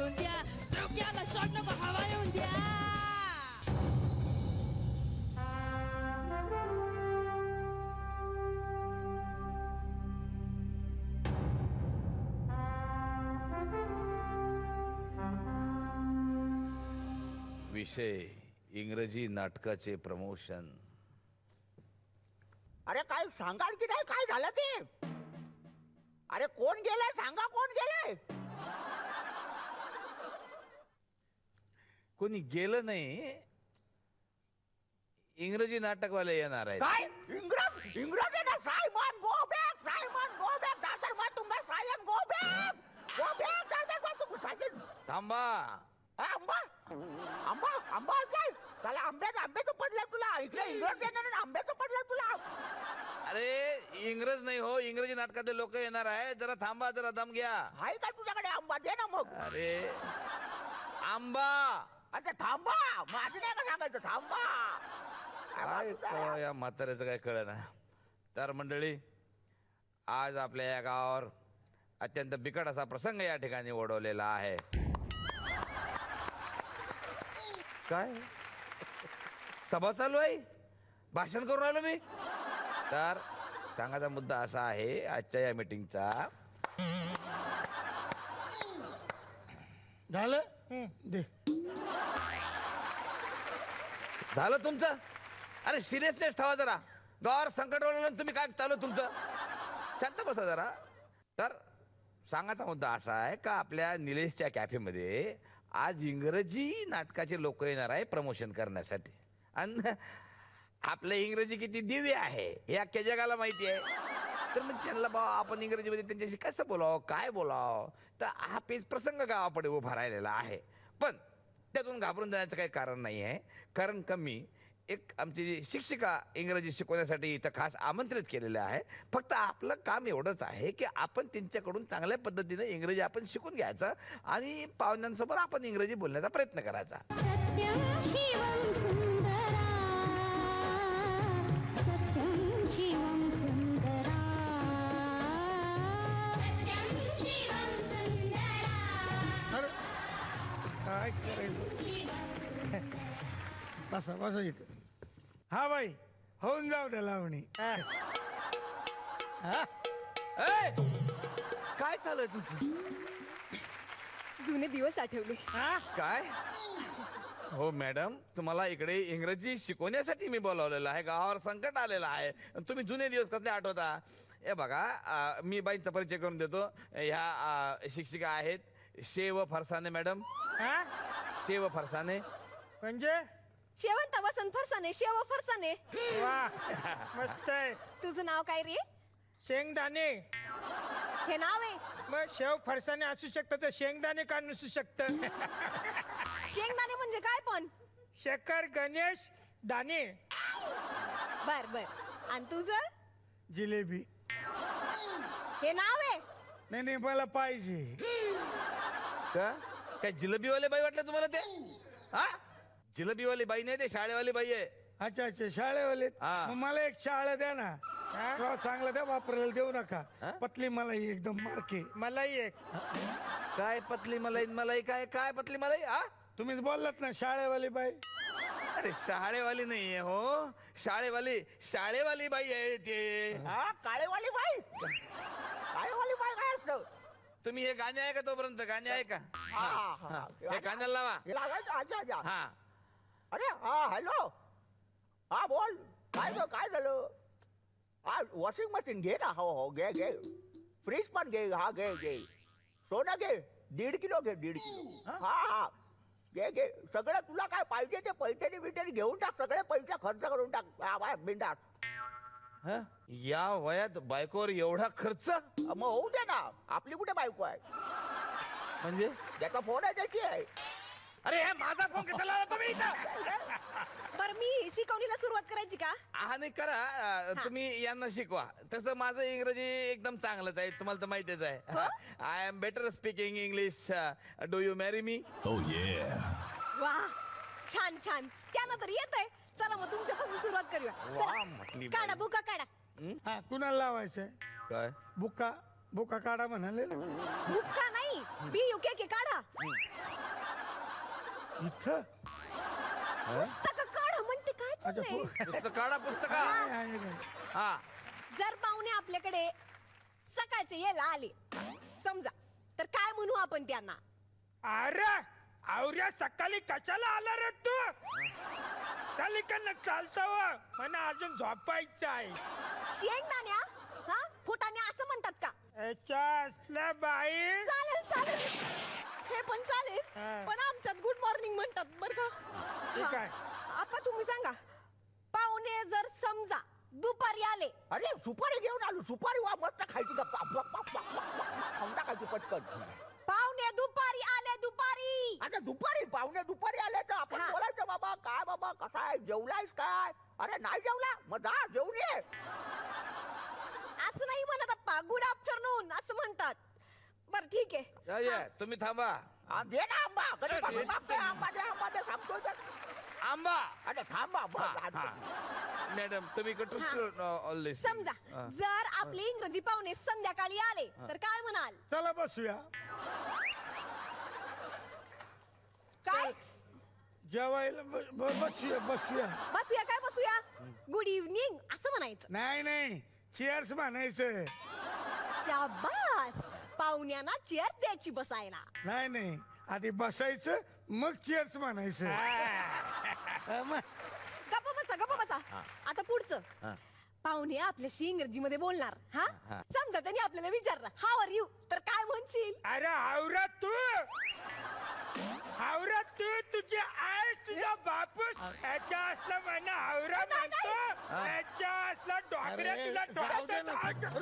येऊन द्या, डोक्याला शॉट नको हवा येऊन द्या. विषय इंग्रजी नाटकाचे प्रमोशन. अरे काय सांगाल की नाही, काय झालं ते? अरे कोण गेलाय सांगा, कोण गेलाय? कोणी गेलं नाही, इंग्रजी नाटकवाले येणार आहेत. काय इंग्रज इंग्रज ना? Simon go back, Simon go back, Dadar Matunga, Simon go back, go back, Dadar Matunga, Simon. थांबा. आंबा आंबा आंबा काय त्याला आंब्याचं पडलं तुला. इकडे इंग्रज येणार आणि आंब्याचं पडलं तुला. अरे इंग्रज नाही हो, इंग्रजी नाटकातले लोक येणार आहे. जरा थांबा, जरा दम घ्या. आहे का तुझ्याकडे आंबा? दे ना मग. अरे आंबा. अच्छा थांबा, माझं नाही का सांगायचं, थांबा. काय या म्हाताऱ्याचं काय कळ ना. तर मंडळी, आज आपल्या या गावावर अत्यंत बिकट असा प्रसंग या ठिकाणी ओढवलेला आहे. काय सभा चालू आहे, भाषण करून आलो मी. तर सांगायचा मुद्दा असा आहे आजच्या या मीटिंगचा. झालं दे. झालं तुमचं? अरे सिरियसनेस ठेवा जरा. गावावर संकट ओढवलं, तुम्ही काय चालू तुमचं? शांत बसा जरा. तर सांगायचा मुद्दा असा आहे का आपल्या निलेशच्या कॅफेमध्ये आज इंग्रजी नाटकाचे लोक येणार आहे प्रमोशन करण्यासाठी. आणि आपलं इंग्रजी किती दिव्य आहे हे अख्ख्या जगाला माहिती आहे. तर मग त्यांना बा आपण इंग्रजीमध्ये त्यांच्याशी कसं बोलावं, काय बोलावं, तर हा पेच प्रसंग गावापुढे उभा राहिलेला आहे. पण त्यातून घाबरून जाण्याचं काही कारण नाही आहे. कारण कमी एक आमची जी शिक्षिका इंग्रजी शिकवण्यासाठी इथं खास आमंत्रित केलेलं आहे. फक्त आपलं काम एवढंच आहे की आपण त्यांच्याकडून चांगल्या पद्धतीने इंग्रजी आपण शिकून घ्यायचं आणि पाहुण्यांसमोर आपण इंग्रजी बोलण्याचा प्रयत्न करायचा. सत्यं शिवं सुंदरा, सत्यं शिवं सुंदरा, सत्यं शिवं सुंदरा. अरे काय करायचं? बसा बसा इथं. हा बाई, होऊन जाऊ द्या लावणी. ए! काय चालू आहे तुमचं? जुने दिवस आठवले. काय हो मॅडम, तुम्हाला इकडे इंग्रजी शिकवण्यासाठी मी बोलावलेलं आहे. गावावर संकट आलेलं आहे. तुम्ही जुने दिवस कसले आठवता? हे बघा, मी बाईंचा परिचय करून देतो. ह्या शिक्षिका आहेत शेव फरसाने मॅडम. शेव फरसाने म्हणजे शेवंत वसंत फरसाने, शेव फरसाने. वा मस्त आहे. तुझं नाव काय रे? शेंगदाणे. हे नाव आहे? मग शेव फरसाने असू शकतं तर शेंगदाणे का नसू शकतं? शेंगदाणे म्हणजे काय पण? शेखर गणेश दाणे. बर बर. आणि तुझं? जिलेबी. हे नाव आहे? नाही नाही, मला पाहिजे. का काय जिलेबीवाले बाई वाटलं तुम्हाला ते? हा, जिलेबीवाली बाई नाही, ते शाळेवाली बाई आहे. अच्छा अच्छा, शाळेवाले. हा. मग मला एक शाळा द्या ना. चांगलं द्या, वापरायला देऊ नका. पतली मलाई एकदम मार्के. मलाही एक. काय पतली मलाई मलाई काय काय पतली मलाई? हा, तुम्हीच बोललात ना शाळेवाली बाई. अरे शाळेवाली नाहीये हो, शाळेवाली बाई आहे ते. हा काळेवाली बाई. काळेवाली बाई काय असतं? तुम्ही हे गाणे आहे का? तोपर्यंत गाणे आहे का? हे कानाला लावा. लागायचं. अच्छा अच्छा. हा, अरे हा हॅलो. हा बोल. काय झालं? हा वॉशिंग मशीन घे ना. हो हो घे घे. फ्रीज पण घे. हा घे घे. सोनं घे 1.5 किलो घे. 1.5 किलो. हा हा घे घे. सगळं तुला काय पाहिजे ते पैठणी बिठणी घेऊन टाक. सगळे पैसे खर्च करून टाक. हा बाय बिंदास. हा? या वयात बायकोवर एवढा खर्च? मग होऊ दे ना. आपली कुठे बायको आहे? म्हणजे ज्याचा फोन आहे त्याची आहे. अरे हे माझा फोन कसा लावला तुम्ही इथं? बर मी शिकवणीला सुरुवात करायची का? हा नाही करा. तुम्ही यांना शिकवा. तसं माझं इंग्रजी एकदम चांगलंच आहे, तुम्हाला तर माहितीच आहे. I am better speaking English. Do you marry me? वा छान छान. त्यानंतर येत आहे. चला मग तुमच्यापासून सुरुवात करूया. वा, म्हटली चला, बाई. काढा बुका काढा. हा कुणाला लावायचंय? काय बुका बुका काढा म्हणाले ना. बुक्का नाही, BUKK काढा. इथं पुस्तक काढ म्हणते काय चाललंय पुस्तक काढा पुस्तका आहे, आहे काय? हा जर पाहुणे आपल्याकडे सकाळचे यायला आले समजा तर काय म्हणू आपण त्यांना अरे आवऱ्या सकाळी कशाला आला रे तू चालिकांना चालतं मला अजून झोपायचं आहे शेंगदाण्या हा फुटाण्या असं म्हणतात का याच्या असल्या बाई चालेल चालेल हे पण चालेल हा. पण आमच्यात गुड मॉर्निंग म्हणतात बर का ठीक आहे. हा. आपा तुम्ही सांगा पाहुणे जर समजा दुपारी आले अरे सुपारी घेऊन आलो सुपारी वा मस्त खायची का खाऊन टाकायची पटकन पाहुणे दुपारी आले दुपारी आता दुपारी पाहुणे दुपारी आले तर आपण हा. बोलायचं बाबा काय बाबा कसा आहे जेवलायस काय अरे नाही जेवला मग जा जेवून ये असं नाही म्हणत अप्पा गुड आफ्टरनून असं म्हणतात बर ठीक आहे या, या, तुम्ही थांबा आ, दे ना आंबा कधी अरे, पासून दे- मागतोय आंबा दे सांगतोय तर. आंबा अरे थांबा बस, हा, आता. हा. मॅडम तुम्ही कटूस ऑल दिस समजा जर आपले इंग्रजी पाहुणे संध्याकाळी आले तर काय म्हणाल चला बसूया काय जेवायला बसूया बसूया बसूया काय बसूया गुड इव्हनिंग असं म्हणायचं नाही नाही चेअर्स म्हणायचं शाबास पाहुण्यांना चेअर द्यायची बसायला नाही नाही आधी बसायचं मग चेअर्स म्हणायचं गप्प बसा आता पुढचं पाहुणे आपल्याशी इंग्रजी मध्ये बोलणार हा समजा त्यांनी आपल्याला विचारलं हाव आर यू तर काय म्हणशील अरे हावरा तू तुझे आईस तुझा बापूस याच्या असला म्हणा हावरा नाही, नाही. म्हणतो याच्या असला डॉक्टर तुला डॉक्टर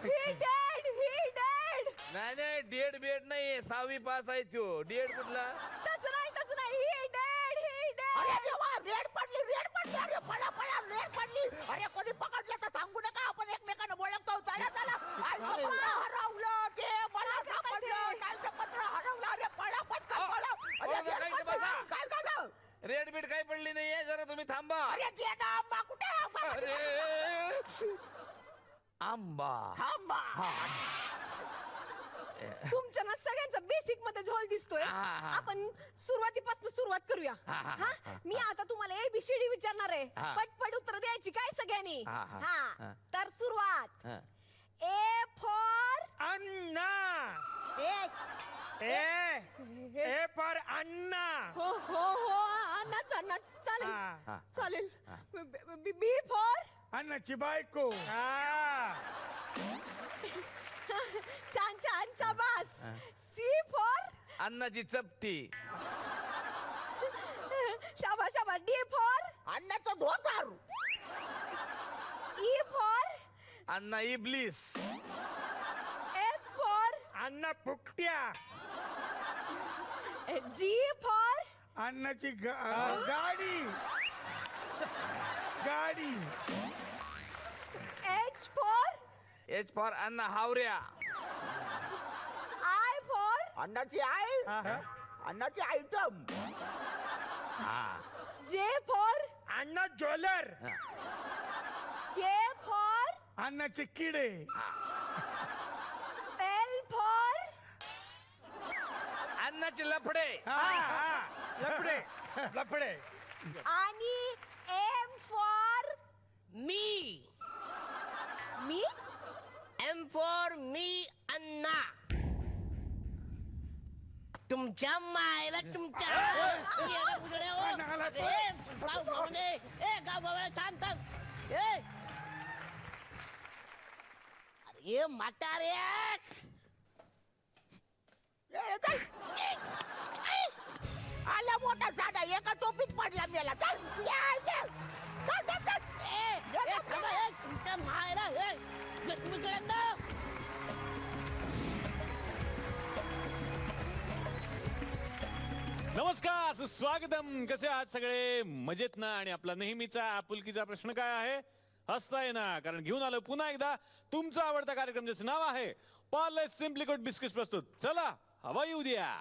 ही डेड नाही नाही डेड बेड नाही 6वी पास आहे तो डेड कुठला तसं नाही ही डेड अरे देवा रेड पडली अरे पळा रेड पडली अरे कधी पकडलं तर सांगू नका आपण एकमेकांना बोलतो चला आई पप्पा हरवलं ते मला सापडलं टाइमचं पत्र हरवलं अरे पळा पटकन पळा अरे अहो, red काय पडली. बसा. काय झालं रेड बीड काही पडली नाहीये जरा तुम्ही थांबा अरे दे ना आंबा कुठे आहे आंबा? अरे आंबा थांबा तुमच्या ना सगळ्यांचा बेसिक मध्ये झोल दिसतोय हा. आपण सुरुवातीपासून सुरुवात करूया हा. मी आता तुम्हाला एबीसीडी विचारणार आहे हा. पटपट उत्तर द्यायची काय सगळ्यांनी हा. हा तर सुरुवात हा. A for Anna A for अन्ना हो नाच चालेल हा. चालेल बी फॉर अन्नाची बायको छान चाबास सी फॉर अन्नाची चपटी शाबास डी फॉर अन्नाचं धोतर ई फॉर अन्ना इब्लिस एफ फॉर अन्ना फुकट्या जी फॉर अन्नाची गाडी H for H for Anna हावऱ्या आय फॉर अन्नाची आई अन्नाची item J for Anna jeweller K for अन्नाचे किडे एल फॉर अन्नाचे लफडे लफडे आणि एम फॉर मी मी एम फॉर मी अन्ना तुमच्या मायला तुमच्या येड्या बुजड्या हो. अन्नाला तो. ए, गावभावने, ए, गावभावने, थांब ए अरे म्हातारे आला मोठा झाडा एका टोपीत पडला मेला तुमच्या मायला तुम्ही कळत ना नमस्कार सुस्वागतम कसे आहात सगळे मजेत ना आणि आपला नेहमीचा आपुलकीचा प्रश्न काय आहे हसताय ना कारण घेऊन आलो पुन्हा एकदा तुमचा आवडता कार्यक्रम ज्याचं नाव आहे पार्ले सिम्पली गुड बिस्किट प्रस्तुत चला हवा येऊ द्या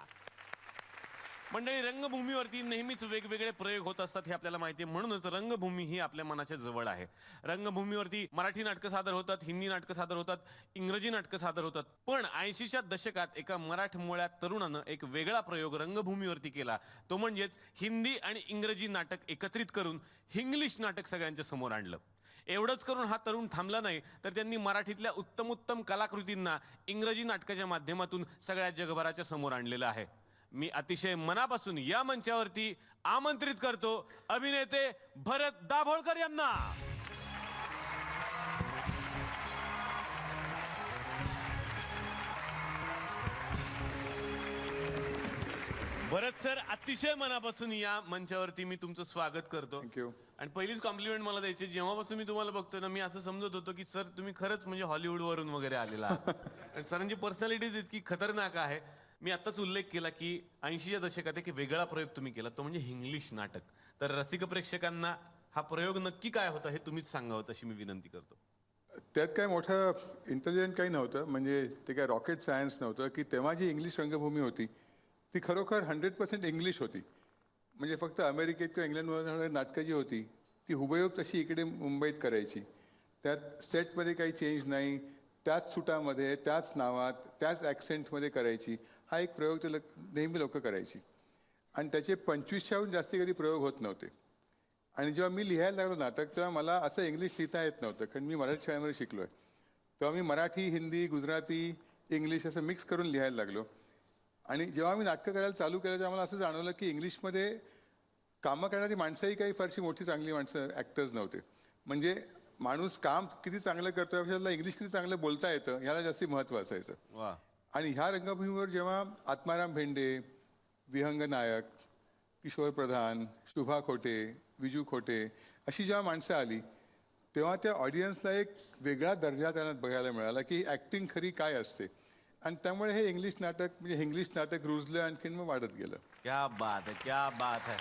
मंडळी, रंगभूमीवरती नेहमीच वेगवेगळे प्रयोग होत असतात हे आपल्याला माहिती आहे. म्हणूनच रंगभूमी ही आपल्या मनाच्या जवळ आहे. रंगभूमीवरती मराठी नाटकं सादर होतात, हिंदी नाटकं सादर होतात, इंग्रजी नाटकं सादर होतात. पण 80च्या दशकात एका मराठमोळ्या तरुणानं एक वेगळा प्रयोग रंगभूमीवरती केला. तो म्हणजेच हिंदी आणि इंग्रजी नाटक एकत्रित करून हिंग्लिश नाटक सगळ्यांच्या समोर आणलं. एवढंच करून हा तरुण थांबला नाही, तर त्यांनी मराठीतल्या उत्तमोत्तम कलाकृतींना इंग्रजी नाटकाच्या माध्यमातून सगळ्या जगभराच्या समोर आणलेलं आहे. मी अतिशय मनापासून या मंचावरती आमंत्रित करतो अभिनेते भरत दाभोळकर यांना. भरत सर, अतिशय मनापासून या मंचावरती मी तुमचं स्वागत करतो. थँक्यू. आणि पहिलीच कॉम्प्लिमेंट मला द्यायची, जेव्हापासून मी तुम्हाला बघतोय ना, मी असं समजत होतो की सर तुम्ही खरंच म्हणजे हॉलिवूड वरून वगैरे आलेला आहात. आणि सरांची पर्सनॅलिटीज इतकी खतरनाक आहे. मी आत्ताच उल्लेख केला की 80च्या दशकात एक वेगळा प्रयोग तुम्ही केला, तो म्हणजे इंग्लिश नाटक. तर रसिक प्रेक्षकांना हा प्रयोग नक्की काय होता हे तुम्हीच सांगावं अशी मी विनंती करतो. त्यात काय मोठं इंटेलिजंट काही नव्हतं, म्हणजे ते काय रॉकेट सायन्स नव्हतं. की तेव्हा जी इंग्लिश रंगभूमी होती ती खरोखर 100% इंग्लिश होती. म्हणजे फक्त अमेरिकेत किंवा इंग्लंडवर होणारी नाटकं जी होती ती हुबेहूब तशी इकडे मुंबईत करायची. त्यात सेटमध्ये काही चेंज नाही, त्याच सुटामध्ये, त्याच नावात, त्याच ॲक्सेंटमध्ये करायची. हा एक प्रयोग ते नेहमी लोक करायची. आणि त्याचे 25च्याहून जास्ती कधी प्रयोग होत नव्हते. आणि जेव्हा मी लिहायला लागलो नाटक, तेव्हा मला असं इंग्लिश लिहिता येत नव्हतं, कारण मी मराठी शाळेमध्ये शिकलो आहे. तेव्हा मी मराठी, हिंदी, गुजराती, इंग्लिश असं मिक्स करून लिहायला लागलो. आणि जेव्हा मी नाटकं करायला चालू केलं तेव्हा मला असं जाणवलं की इंग्लिशमध्ये कामं करणारी माणसंही काही फारशी मोठी चांगली माणसं ॲक्टर्स नव्हते. म्हणजे माणूस काम किती चांगलं करतो यापेक्षा त्याला इंग्लिश किती चांगलं बोलता येतं ह्याला जास्ती महत्त्व असायचं. वा. आणि ह्या रंगभूमीवर जेव्हा आत्माराम भेंडे, विहंग नायक, किशोर प्रधान, शुभा खोटे, विजू खोटे अशी जेव्हा माणसं आली तेव्हा त्या ऑडियन्सला एक वेगळा दर्जा त्यांना बघायला मिळाला की ॲक्टिंग खरी काय असते. आणि त्यामुळे हे इंग्लिश नाटक म्हणजे इंग्लिश नाटक रुजलं, आणखीन मग वाढत गेलं. क्या बात आहे, क्या बात आहे.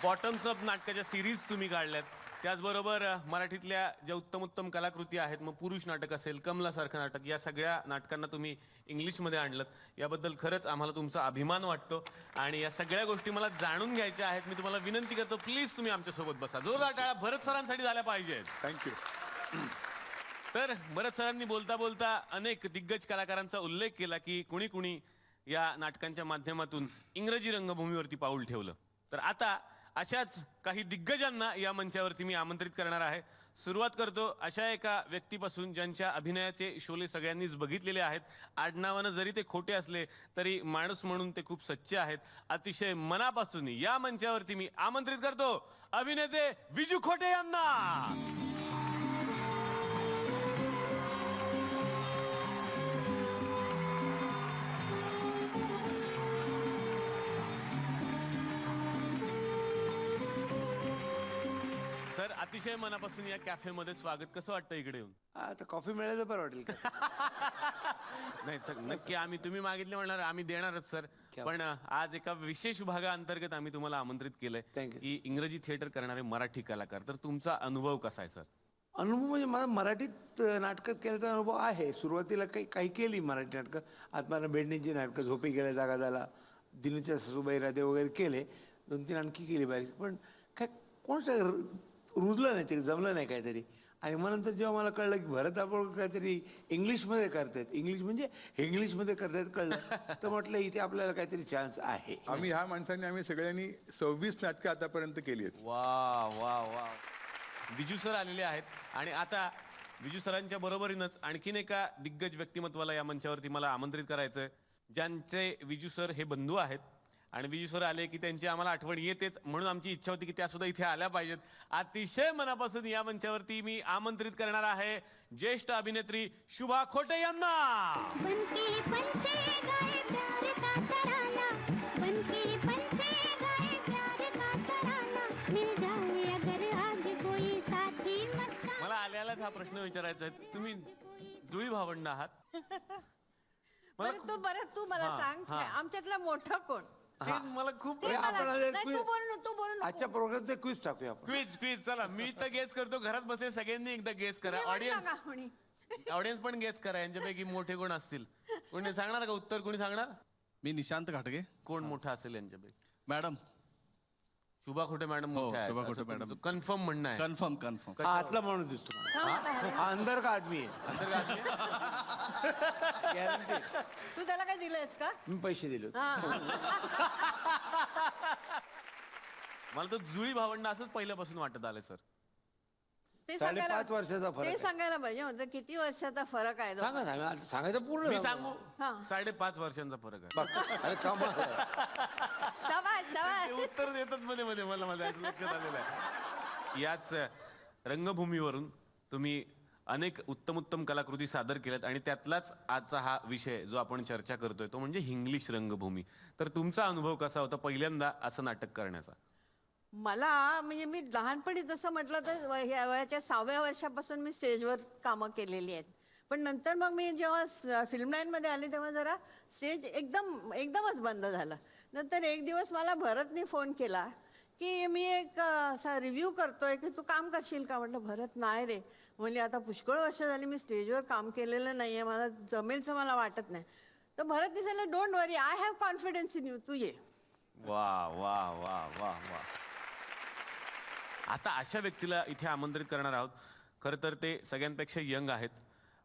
बॉटम्स अप नाटकाच्या सिरीज तुम्ही काढल्यात, त्याचबरोबर मराठीतल्या ज्या उत्तम उत्तम कलाकृती आहेत, मग पुरुष नाटक असेल, कमलासारखं नाटक, या सगळ्या नाटकांना तुम्ही इंग्लिशमध्ये आणलं. याबद्दल खरंच आम्हाला तुमचा अभिमान वाटतो. आणि या सगळ्या गोष्टी मला जाणून घ्यायच्या आहेत. मी तुम्हाला विनंती करतो, प्लीज तुम्ही आमच्यासोबत बसा. जोरदार टाळ्या भरत सरांसाठी झाल्या पाहिजेत. थँक्यू. तर भरत सरांनी बोलता बोलता अनेक दिग्गज कलाकारांचा उल्लेख केला की कुणी कुणी या नाटकांच्या माध्यमातून इंग्रजी रंगभूमीवरती पाऊल ठेवलं. तर आता अशाच काही दिग्गजांना या मंचावरती मी आमंत्रित करणार आहे. सुरुवात करतो अशा एका व्यक्तीपासून ज्यांच्या अभिनयाचे शोले सगळ्यांनीच बघितलेले आहेत. आडनावानं जरी ते खोटे असले तरी माणूस म्हणून ते खूप सच्चे आहेत. अतिशय मनापासून या मंचावरती मी आमंत्रित करतो अभिनेते विजू खोटे यांना. तर अतिशय मनापासून या कॅफेमध्ये स्वागत. कसं वाटतं इकडे येऊन? आता कॉफी मिळायचं बरं वाटेल का? नाही सर, नक्की आम्ही तुम्ही मागितले म्हणणार आम्ही देणारच सर. पण आज एका विशेष भागाअंतर्गत आम्ही तुम्हाला आमंत्रित केलंय की इंग्रजी थिएटर करणारे मराठी कलाकार. तर तुमचा अनुभव कसा आहे सर? अनुभव म्हणजे मला मराठीत नाटकात केल्याचा अनुभव आहे. सुरुवातीला काही केली मराठी नाटकं. आत्माराम भेंडेंची नाटकं, झोपी गेल्या जागा झाला, दिनूच्या सासूबाई राधे वगैरे केले. 2-3 आणखी केली बारीक. पण काय कोणचं रुजलं नाही, तरी जमलं नाही काहीतरी. आणि मग नंतर जेव्हा मला कळलं की भरत दाभोळकर काहीतरी इंग्लिशमध्ये करतायत, इंग्लिश म्हणजे इंग्लिशमध्ये करतायत कळलं, तर म्हटलं इथे आपल्याला काहीतरी चान्स आहे. आम्ही सगळ्यांनी 26 नाटकं आतापर्यंत केली आहेत. वा वा वा. विजू सर आलेले आहेत. आणि आता विजू सरांच्या बरोबरीनंच आणखीन एका दिग्गज व्यक्तिमत्वाला या मंचावरती मला आमंत्रित करायचंय, ज्यांचे विजू सर हे बंधू आहेत. आणि विजू सर आले की त्यांची आम्हाला आठवण येतेच, म्हणून आमची इच्छा होती की त्या सुद्धा इथे आल्या पाहिजेत. अतिशय मनापासून या मंचावरती मी आमंत्रित करणार आहे ज्येष्ठ अभिनेत्री शुभा खोटे यांना. बनके पंछी गाए प्यार का तराना, बनके पंछी गाए प्यार का तराना, मिल जाए अगर आज कोई साथी मस्ताना. मला आल्यालाच हा प्रश्न विचारायचा आहे, तुम्ही जुळी भावंड आहात? बरं तू मला सांग, आमच्यातला मोठा कोण? ते मला खूप ते मला- आपण नाही, तू बोलू नको. आजच्या प्रोग्रामचे क्विज टाकूया आपण. क्विज चला. मी तर गेस करतो, घरात बसले सगळ्यांनी एकदा गेस करा. ऑडियन्स पण गेस करा यांच्यापैकी मोठे कोण असतील. कोणी सांगणार का उत्तर? कोणी सांगणार? मी निशांत घाटगे. कोण मोठा असेल यांच्यापैकी? मॅडम. शुभा खोटे मॅडम हो, शुभा खोटे मॅडम. कन्फर्म म्हणणं आहे. कन्फर्म. हा आतला माणूस दिसतो हा अंदर का आदमी आहे गॅरंटी. तू त्याला काय दिलंयस का? मी पैसे दिले होते. मला तर जुळी भावंड असंच पहिल्यापासून वाटत आलं सर. ते 5.5 वर्षाचा फरक ते आहे. सांगायला पाहिजे म्हणजे किती वर्षाचा फरक आहे सांगा ना आता सांगायचं पूर्ण मी सांगा. सांगू हा. 5.5 वर्षांचा फरक आहे. बघ, अरे कमाल आहे. शाबास ते शाबास. उत्तर देतात मध्ये मध्ये मला माझ्या लक्षात आलेलं आहे. याच रंगभूमीवरून तुम्ही अनेक उत्तम उत्तम कलाकृती सादर केल्यात आणि त्यातलाच आजचा हा विषय जो आपण चर्चा करतोय तो म्हणजे इंग्लिश रंगभूमी. तर तुमचा अनुभव कसा होता पहिल्यांदा असं नाटक करण्याचा? मला म्हणजे मी लहानपणी जसं म्हटलं तर वयाच्या 6व्या वर्षापासून मी स्टेजवर कामं केलेली आहेत. पण नंतर मग मी जेव्हा फिल्म लाईनमध्ये आले तेव्हा जरा स्टेज एकदमच बंद झालं. नंतर एक दिवस मला भरतने फोन केला की मी एक असा रिव्ह्यू करतोय की तू काम करशील का? म्हटलं भरत नाही रे. म्हणजे आता पुष्कळ वर्ष झाली मी स्टेजवर काम केलेलं नाही आहे, मला जमेलचं मला वाटत नाही. तर भरतने सांगितलं don't worry, I have confidence in you, तू ये. वा वा वा वा वा. आता अशा व्यक्तीला इथे आमंत्रित करणार आहोत. खरं तर ते सगळ्यांपेक्षा यंग आहेत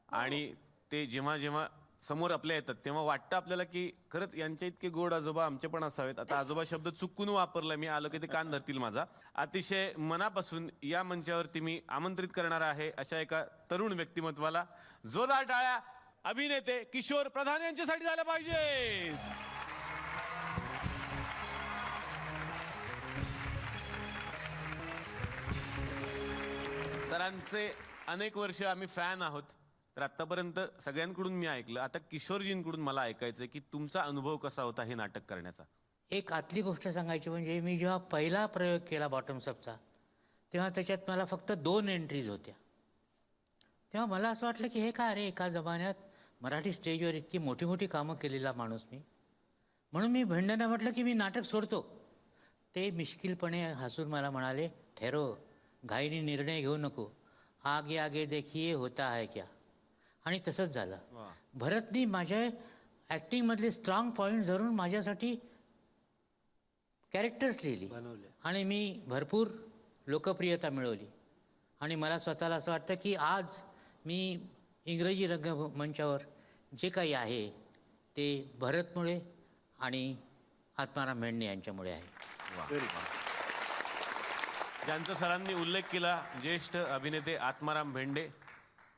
आणि ते जेव्हा जेव्हा समोर आपल्या येतात तेव्हा वाटतं आपल्याला की खरंच यांच्या इतके गोड आजोबा आमचे पण असावेत. आता आजोबा शब्द चुकून वापरला मी, आलो की ते कान धरतील माझा. अतिशय मनापासून या मंचावरती मी आमंत्रित करणार आहे अशा एका तरुण व्यक्तिमत्वाला. जोरदार टाळ्या अभिनेते किशोर प्रधान यांच्यासाठी झाल्या पाहिजे. सरांचे अनेक वर्ष आम्ही फॅन आहोत. तर आतापर्यंत सगळ्यांकडून मी ऐकलं, आता किशोरजींकडून मला ऐकायचंय की तुमचा अनुभव कसा होता हे नाटक करण्याचा? एक आतली गोष्ट सांगायची म्हणजे मी जेव्हा पहिला प्रयोग केला बॉटम्सअपचा तेव्हा त्याच्यात मला फक्त 2 एंट्रीज होत्या. तेव्हा मला असं वाटलं की हे काय रे, एका जमान्यात मराठी स्टेजवर इतकी मोठी मोठी कामं केलेला माणूस मी. म्हणून मी भेंड्यांना म्हटलं की मी नाटक सोडतो. ते मिश्किलपणे हसून मला म्हणाले ठहरो, घाईने निर्णय घेऊ नको, आगे आगे देखिए होता है क्या. आणि तसंच झालं. भरतनी माझ्या ॲक्टिंगमधले स्ट्रॉंग पॉईंट धरून माझ्यासाठी कॅरेक्टर्स लिहिली आणि मी भरपूर लोकप्रियता मिळवली. आणि मला स्वतःला असं वाटतं की आज मी इंग्रजी रंगमंचावर जे काही आहे ते भरतमुळे आणि आत्माराम भेंडे यांच्यामुळे आहे. ज्यांचा सरांनी उल्लेख केला, ज्येष्ठ अभिनेते आत्माराम भेंडे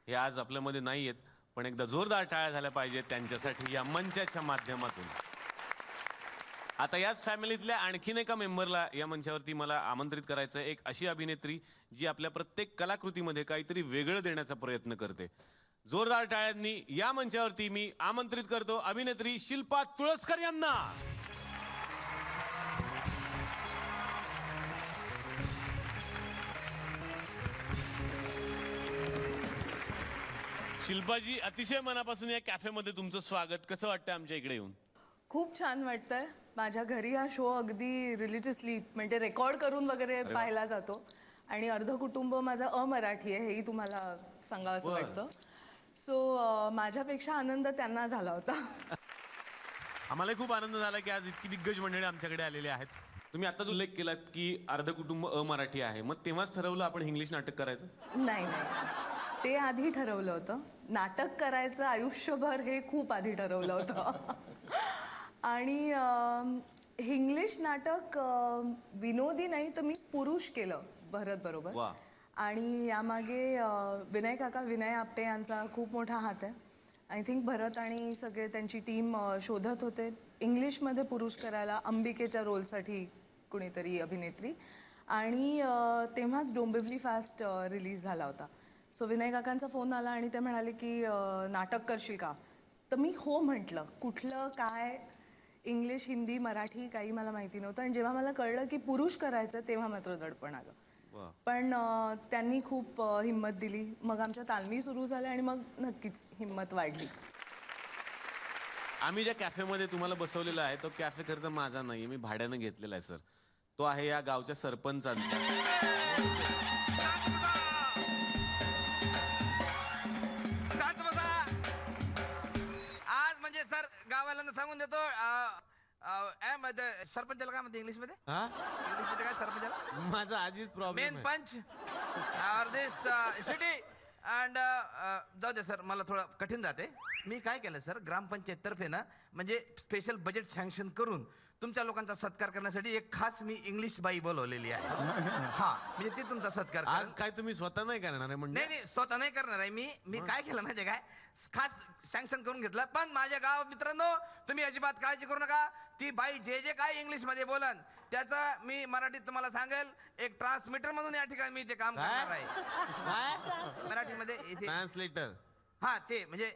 हे आज आपल्यामध्ये नाही आहेत, पण एकदा जोरदार टाळ्या झाल्या पाहिजेत त्यांच्यासाठी या मंचाच्या माध्यमातून. आता याच फॅमिलीतल्या आणखीन एका मेंबरला या मंचावरती मला आमंत्रित करायचं. एक अशी अभिनेत्री जी आपल्या प्रत्येक कलाकृतीमध्ये काहीतरी वेगळं देण्याचा प्रयत्न करते. जोरदार टाळ्यांनी या मंचावरती मी आमंत्रित करतो अभिनेत्री शिल्पा तुळसकर यांना. शिल्पाजी, अतिशय मनापासून या कॅफेमध्ये तुमचं स्वागत. कसं वाटतं आमच्या इकडे येऊन? खूप छान वाटतंय. माझ्या घरी हा शो अगदी रिलिजियसली म्हणजे रेकॉर्ड करून वगैरे पाहिला जातो आणि अर्ध कुटुंब माझं अमराठी आहे हेही तुम्हाला सांगावं असं वाटतं. सो माझ्यापेक्षा आनंद त्यांना झाला होता. आम्हाला खूप आनंद झाला की आज इतकी दिग्गज मंडळी आमच्याकडे आलेली आहेत. तुम्ही आताच उल्लेख केलात की अर्ध कुटुंब अमराठी आहे, मग तेव्हाच ठरवलं आपण इंग्लिश नाटक करायचं? नाही नाही, ते आधी ठरवलं होतं. नाटक करायचं आयुष्यभर हे खूप आधी ठरवलं होतं. आणि इंग्लिश नाटक विनोदी नाही तर मी पुरुष केलं भरत बरोबर. आणि यामागे विनय काका, विनय आपटे यांचा खूप मोठा हात आहे. आय थिंक भरत आणि सगळे त्यांची टीम शोधत होते इंग्लिशमध्ये पुरुष करायला अंबिकेच्या रोलसाठी कुणीतरी अभिनेत्री. आणि तेव्हाच डोंबिवली फास्ट रिलीज झाला होता. सो विनय काकांचा फोन आला आणि ते म्हणाले की नाटक करशील का? तर मी हो म्हटलं. कुठलं काय इंग्लिश हिंदी मराठी काही मला माहिती नव्हतं. आणि जेव्हा मला कळलं की पुरुष करायचं तेव्हा मात्र दडपण आलं. पण त्यांनी खूप हिंमत दिली. मग आमच्या तालमी सुरू झाल्या आणि मग नक्कीच हिंमत वाढली. आम्ही ज्या कॅफेमध्ये तुम्हाला बसवलेला आहे तो कॅफे खरं तर माझा नाही, मी भाड्यानं घेतलेला आहे सर. तो आहे या गावच्या सरपंचांचा. आज म्हणजे सर गावाला सांगून देतो सरपंचाला काय म्हणते इंग्लिशमध्ये हा इंग्लिशमध्ये काय सरपंचाला माझा आधीच प्रॉब्लेम मेन पंच दिस सिटी अँड जाऊ दे सर मला थोडं कठीण जाते मी काय केलं सर ग्रामपंचायत तर्फे ना म्हणजे स्पेशल बजेट सँक्शन करून तुमच्या लोकांचा सत्कार करण्यासाठी एक खास मी इंग्लिश बाई बोलवलेली आहे हा म्हणजे ते तुमचा सत्कार करेल. आज काय तुम्ही स्वतः नाही करणार आहे म्हणजे नाही स्वतः नाही करणार आहे मी काय केलं माहितीये काय खास सँक्शन करून घेतलं पण माझ्या गाव मित्रांनो तुम्ही अजिबात काळजी करू नका ती बाई जे जे काय इंग्लिश मध्ये बोलन त्याचं मी मराठीत तुम्हाला सांगेल एक ट्रान्समीटर म्हणून या ठिकाणी मी ते काम करणार आहे काय मराठीमध्ये इथे ट्रान्सलेटर हा ते म्हणजे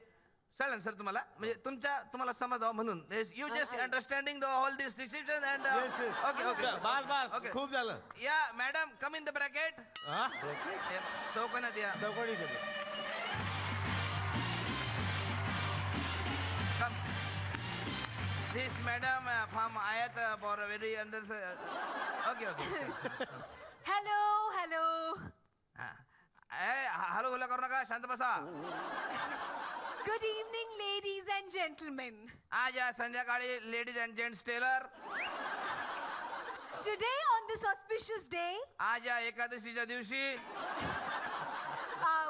चालेल सर तुम्हाला म्हणजे तुम्हाला समजावं म्हणून you just understanding the all this decision and okay okay बस बस ओके खूप झालं या madam come in the bracket हा? चौकोनात या चौकडी Come. This madam from Ayat for a very okay. Hello hello बोला करू नका शांत बसा good evening ladies and gentlemen आज या संध्याकाळी ladies and gents tailor today on this auspicious day आज या एकादशीच्या दिवशी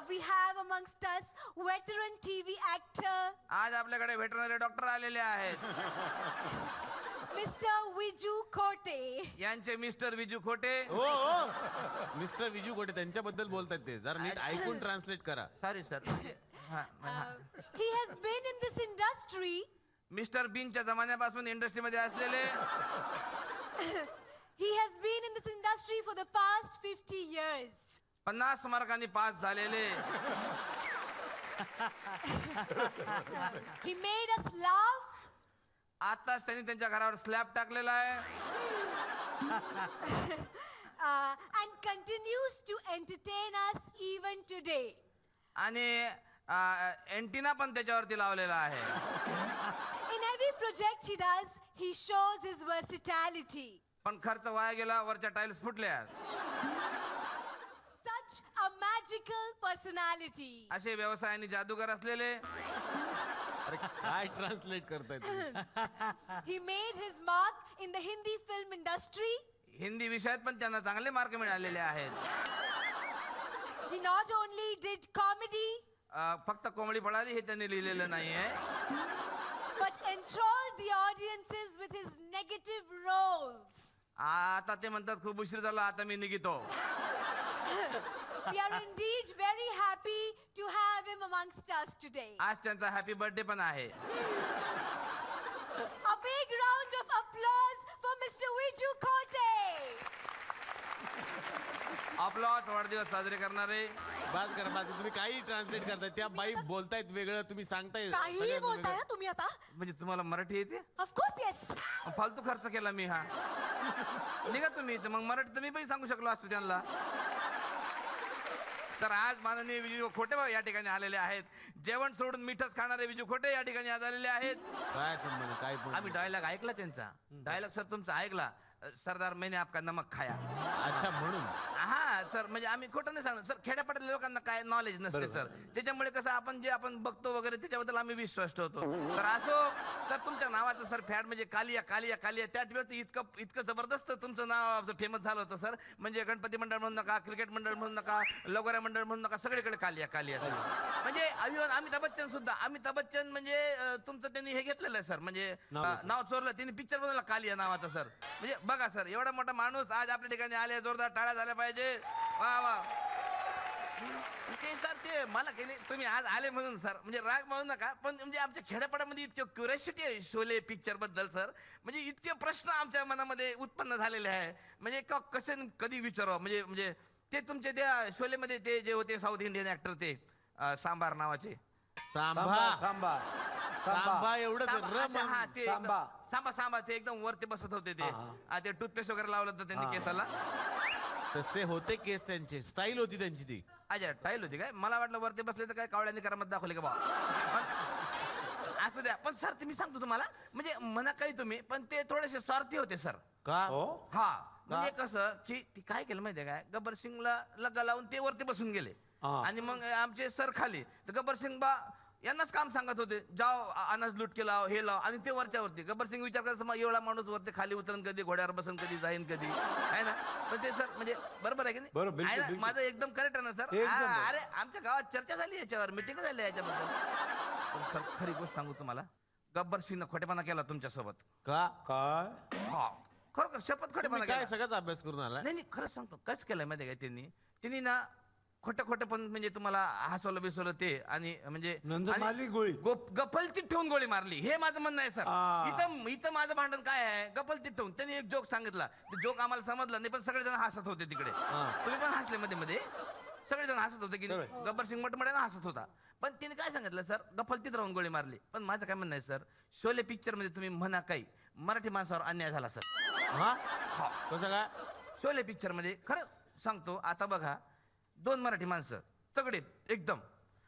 we have amongst us veteran TV actor आज आपल्याकडे व्हेटरनरी डॉक्टर आलेले आहेत मिस्टर विजू खोटे यांचे मिस्टर विजू खोटे हो हो मिस्टर विजू गोटे त्यांच्याबद्दल बोलतात ते जरा नीट ऐकून ट्रान्सलेट करा sorry sir he has been in this industry mister बीनच्या जमान्यापासून इंडस्ट्रीमध्ये असलेले he has been in this industry for the past 50 years 50 मार्कांनी पास झालेले ही मेड अस लाफ आताच त्यांनी त्यांच्या घरावर स्लॅब टाकलेला आहे and continues to entertain us even today. आणि एंटिना पण त्याच्यावरती लावलेला आहे In every project he does, he shows his versatility. पण खर्च वाया गेला वरच्या टाइल्स फुटल्या Such a magical personality. असे व्यवसायाने जादूगार असलेले अरे काय ट्रान्सलेट करताय तुम्ही? He made his mark in the Hindi film industry. Hindi विषयात पण त्यांना चांगले मार्क मिळालेले आहेत He not only did comedy, फक्त कोंबडी पळाली हे त्यांनी लिहिलेलं नाहीये but enthralled the audiences with his negative roles. आता ते म्हणतात खूप उशीर झाला आता मी निघितो We are indeed very happy to have him amongst us today. आज त्यांचा हॅपी बर्थडे पण आहे A big round of applause for Mr. Viju Khote. आपलाच वाढदिवस साजरे करणारे बाज करा बाज तुम्ही काही ट्रान्सलेट करताय त्या बाई बोलतायत वेगळं तुम्ही सांगताय काहीही सगळ्यांचं बोलताय वेगळं. ना तुम्ही आता म्हणजे तुम्हाला मराठी येते ऑफ कोर्स येस फालतू खर्च केला मी हा निघा तुम्ही तर मग मराठी तर मी पण सांगू शकलो असतो त्यांना तर आज माननीय विजू खोटे भाऊ या ठिकाणी आलेले आहेत जेवण सोडून मीठच खाणारे विजू खोटे या ठिकाणी आज आलेले आहेत काय संबंध काय पण आम्ही डायलॉग ऐकला त्यांचा डायलॉग सर तुमचा ऐकला सरदार मैंने आपका नमक खाया अच्छा म्हणून हा सर म्हणजे आम्ही खोटं नाही सांगत सर खेड्यापाड्यातल्या लोकांना काय नॉलेज नसते सर त्याच्यामुळे कसं आपण जे आपण बघतो वगैरे त्याच्याबद्दल आम्ही विश्वास ठेवतो तर असो तर तुमच्या नावाचं सर फॅड म्हणजे कालिया कालिया कालिया त्यावरती इतकं जबरदस्त तुमचं नाव फेमस झालं होतं सर म्हणजे गणपती मंडळ म्हणू नका क्रिकेट मंडळ म्हणू नका लगोऱ्या मंडळ म्हणू नका सगळीकडे कालिया कालिया सर म्हणजे अमिताभ बच्चन सुद्धा अमिताभ बच्चन म्हणजे तुमचं त्यांनी हे घेतलेलं आहे सर म्हणजे नाव चोरलं त्यांनी पिक्चर बनवला कालिया नावाचा सर म्हणजे बघा सर एवढा मोठा माणूस आज आपल्या ठिकाणी आले जोरदार टाळ्या झाल्या पाहिजे वा वा ते सर ते मला काही नाही तुम्ही आज आले म्हणून सर म्हणजे राग म्हणू नका पण म्हणजे आमच्या खेड्यापाड्यामध्ये इतकं क्युरियोसिटी आहे शोले पिक्चर बद्दल सर म्हणजे इतके प्रश्न आमच्या मनामध्ये उत्पन्न झालेले आहे म्हणजे कसे कधी विचारावं म्हणजे ते तुमचे त्या शोलेमध्ये ते जे होते साऊथ इंडियन ऍक्टर ते सांबार नावाचे सांभा सांबा सांभा एवढंच हा ते सांबा. सांबा ते एकदम वरती बसत होते ते टूथपेस्ट वगैरे लावलं होतं त्यांनी केसाला तसे होते केस त्यांचे स्टाईल होती त्यांची ती अच्छा टाईल होती काय मला वाटलं वरती बसले तर काय कावळ्यांनी करामत दाखवली का बा असू द्या पण सर ते मी सांगतो तुम्हाला म्हणजे म्हणा काही तुम्ही पण ते थोडेसे स्वार्थी होते सर का हा म्हणजे कसं की ती काय केलं माहितीये काय गब्बर सिंगला लग्गा लावून ते वरती बसून गेले आणि मग आमचे सर खाली तर गब्बर सिंग बा यांनाच काम सांगत होते, जाओ अनाज लूट के लाव, हे लाव, आणि ते वरच्यावरती. गब्बर सिंग विचार करायचं, मग एवढा माणूस वरती खाली उतरण कधी, घोड्यावर बसन कधी, जाईन कधी, आहे ना. पण ते सर म्हणजे बरोबर आहे की नाही? बरोबर, बिलकुल, आहे ना? बिलकुल. माझं एकदम करेक्ट आहे ना सर? एकदम हा, बरोबर. अरे आमच्या गावात चर्चा झाली याच्यावर, मिटिंग झाली याच्याबद्दल. पण सर खरी गोष्ट सांगू तुम्हाला, गब्बर सिंगनं खोटेपणा केला तुमच्यासोबत. का काय हा खरोखर शपथ खोटेपणा तुम्ही काय केला. सगळ्याच अभ्यास करून आला नाही नाही, खरंच सांगतो, कसं केलंय माहिती आहे का त्यांनी ना खोटं खोटं पण म्हणजे तुम्हाला हसवलं बिसवलं ते, आणि म्हणजे नंतर आणि मारली गोळी. गफलतीत ठेवून गोळी मारली, हे माझं म्हणणं आहे सर. इथं माझं भांडण काय आहे, गफलतीत ठेवून त्यांनी एक जोक सांगितला, ते जोक आम्हाला समजला नाही, पण सगळेजण हसत होते तिकडे. तुम्ही पण हसले मध्ये मध्ये, सगळेजण हसत होते की नाही? गब्बर सिंग मोठमोठ्यानं हसत होता, पण तिने काय सांगितलं सर, गफलतीत राहून गोळी मारली. पण माझं काय म्हणणं आहे सर, शोले पिक्चर मध्ये तुम्ही म्हणा काही, मराठी माणसावर अन्याय झाला सर. हा कसं काय? शोले पिक्चर मध्ये खरं सांगतो, आता बघा 2 मराठी माणसं तगडेत एकदम.